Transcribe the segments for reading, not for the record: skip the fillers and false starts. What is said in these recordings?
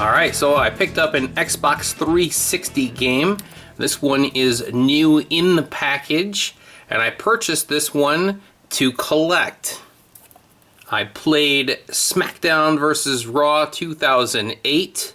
Alright, so I picked up an Xbox 360 game. This one is new in the package, and I purchased this one to collect. I played SmackDown vs. Raw 2008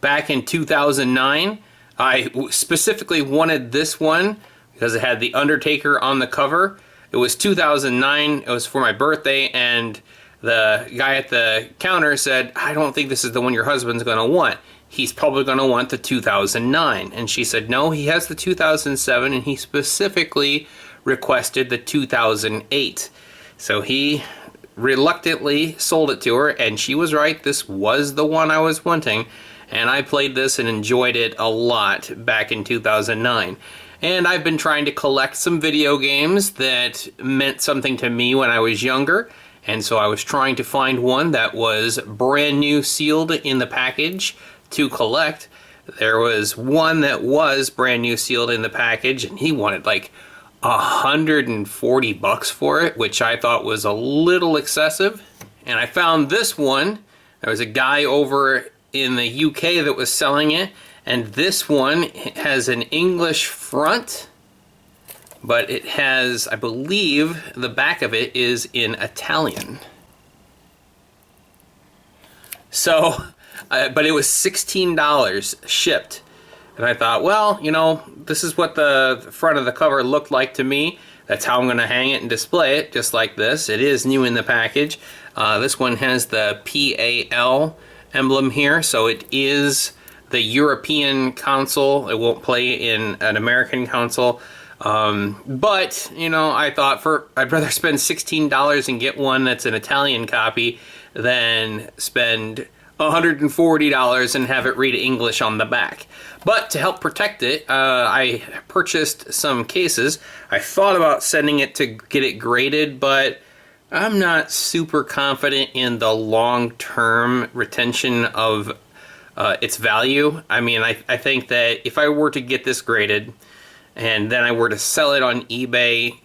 back in 2009. I specifically wanted this one because it had The Undertaker on the cover. It was 2009, it was for my birthday, and the guy at the counter said, I don't think this is the one your husband's going to want. He's probably going to want the 2009. And she said, no, he has the 2007, and he specifically requested the 2008. So he reluctantly sold it to her, and she was right. This was the one I was wanting. And I played this and enjoyed it a lot back in 2009. And I've been trying to collect some video games that meant something to me when I was younger. And so I was trying to find one that was brand new, sealed in the package to collect. There was one that was brand new, sealed in the package, and he wanted like $140 for it, which I thought was a little excessive. And I found this one. There was a guy over in the UK that was selling it, and this one has an English front, but it has, I believe, the back of it is in Italian. So, but it was $16 shipped. And I thought, well, you know, this is what the front of the cover looked like to me. That's how I'm going to hang it and display it, just like this. It is new in the package. This one has the PAL emblem here, so it is the European console. It won't play in an American console. But, you know, I thought I'd rather spend $16 and get one that's an Italian copy than spend $140 and have it read English on the back. But to help protect it, I purchased some cases. I thought about sending it to get it graded, but I'm not super confident in the long-term retention of its value. I mean, I think that if I were to get this graded and then I were to sell it on eBay,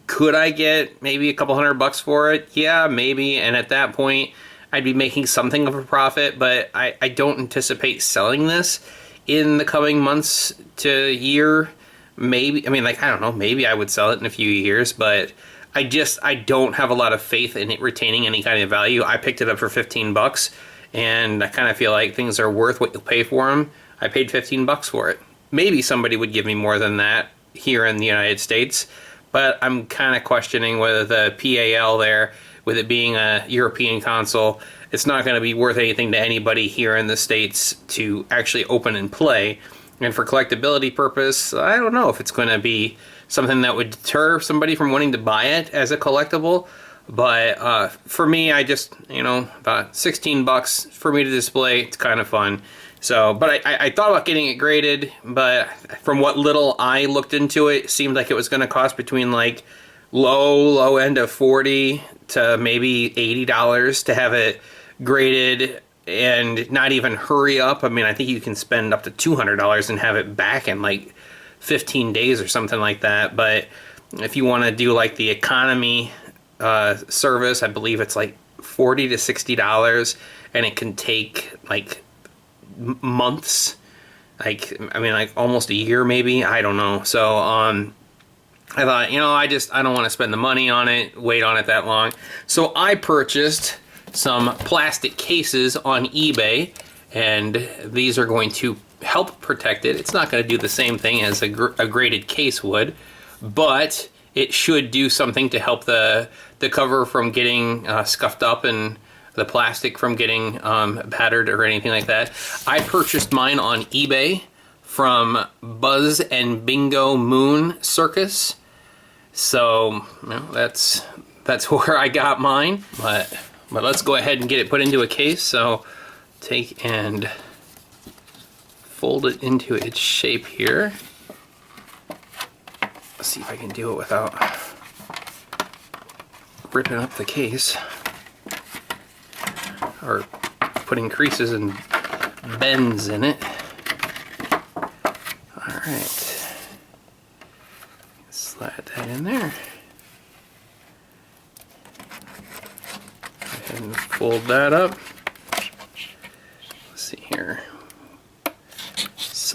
could I get maybe a couple $100 for it? Yeah, maybe. And at that point, I'd be making something of a profit, but I don't anticipate selling this in the coming months to year. Maybe, I mean, like, I don't know, maybe I would sell it in a few years, but I don't have a lot of faith in it retaining any kind of value. I picked it up for 15 bucks, and I kind of feel like things are worth what you'll pay for them. I paid 15 bucks for it. Maybe somebody would give me more than that here in the United States, but I'm kind of questioning whether the PAL there, with it being a European console, it's not going to be worth anything to anybody here in the States to actually open and play. And for collectability purpose, I don't know if it's going to be something that would deter somebody from wanting to buy it as a collectible. But for me, I just, you know, about 16 bucks for me to display. It's kind of fun. So, but I thought about getting it graded, but from what little I looked into it, it seemed like it was going to cost between like low end of $40 to maybe $80 to have it graded and not even hurry up. I mean, I think you can spend up to $200 and have it back in like 15 days or something like that. But if you want to do like the economy service, I believe it's like $40 to $60, and it can take like months, like, I mean, like almost a year maybe, I don't know. So I thought, you know, I don't want to spend the money on it, wait on it that long. So I purchased some plastic cases on eBay, and these are going to help protect it. It's not going to do the same thing as a graded case would, but it should do something to help the cover from getting scuffed up and the plastic from getting battered or anything like that. I purchased mine on eBay from Buzz and Bingo Moon Circus. So, you know, that's where I got mine. But let's go ahead and get it put into a case. So take and fold it into its shape here. Let's see if I can do it without ripping up the case or putting creases and bends in it. Alright, slide that in there. Go ahead and fold that up. Let's see here.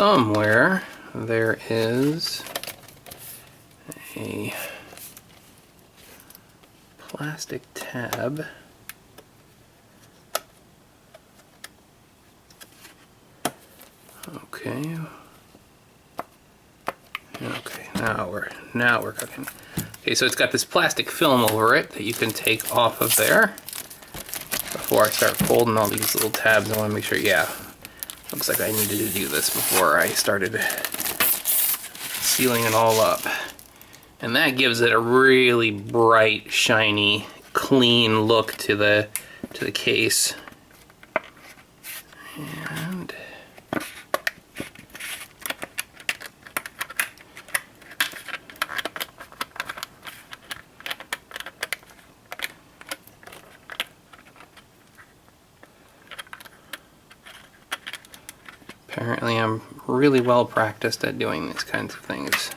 somewhere there is a plastic tab. Okay. Okay, now we're cooking. Okay, so it's got this plastic film over it that you can take off of there. Before I start folding all these little tabs, I want to make sure, yeah, looks like I needed to do this before I started sealing it all up. And that gives it a really bright, shiny, clean look to the case. And apparently I'm really well practiced at doing these kinds of things.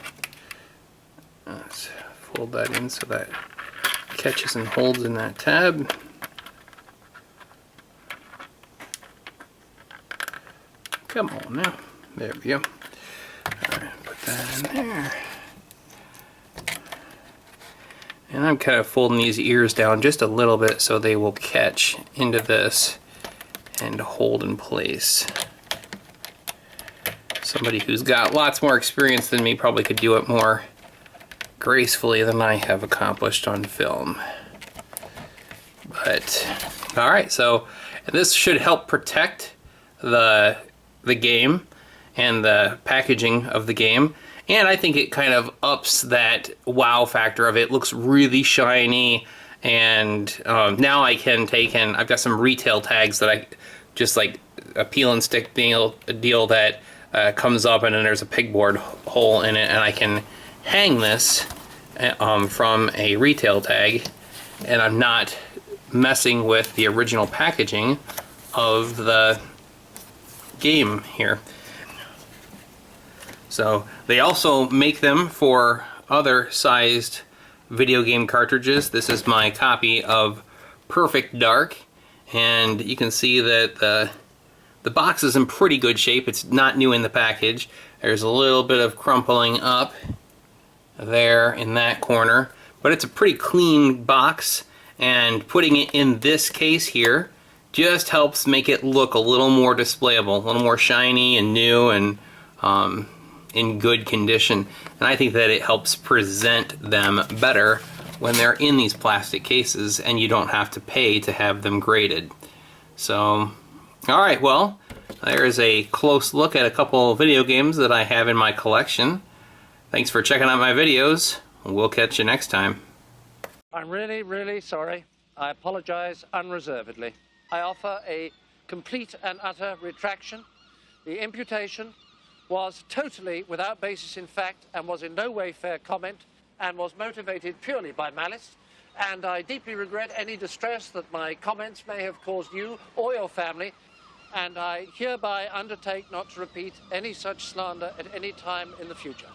Let's fold that in so that catches and holds in that tab. Come on now. There we go. Alright, put that in there. And I'm kind of folding these ears down just a little bit so they will catch into this and hold in place. Somebody who's got lots more experience than me probably could do it more gracefully than I have accomplished on film. But, alright, so this should help protect the game and the packaging of the game. And I think it kind of ups that wow factor of it. Looks really shiny. And now I can take in, I've got some retail tags that I just like a peel and stick deal that comes up and then there's a pegboard hole in it, and I can hang this from a retail tag, and I'm not messing with the original packaging of the game here. So they also make them for other sized video game cartridges. This is my copy of Perfect Dark, and you can see that the box is in pretty good shape. It's not new in the package. There's a little bit of crumpling up there in that corner, but it's a pretty clean box, and putting it in this case here just helps make it look a little more displayable, a little more shiny and new and in good condition. And I think that it helps present them better when they're in these plastic cases and you don't have to pay to have them graded. So, alright, well, there's a close look at a couple of video games that I have in my collection. Thanks for checking out my videos. We'll catch you next time. I'm really, really sorry. I apologize unreservedly. I offer a complete and utter retraction. The imputation was totally without basis in fact and was in no way fair comment and was motivated purely by malice. And I deeply regret any distress that my comments may have caused you or your family. And I hereby undertake not to repeat any such slander at any time in the future.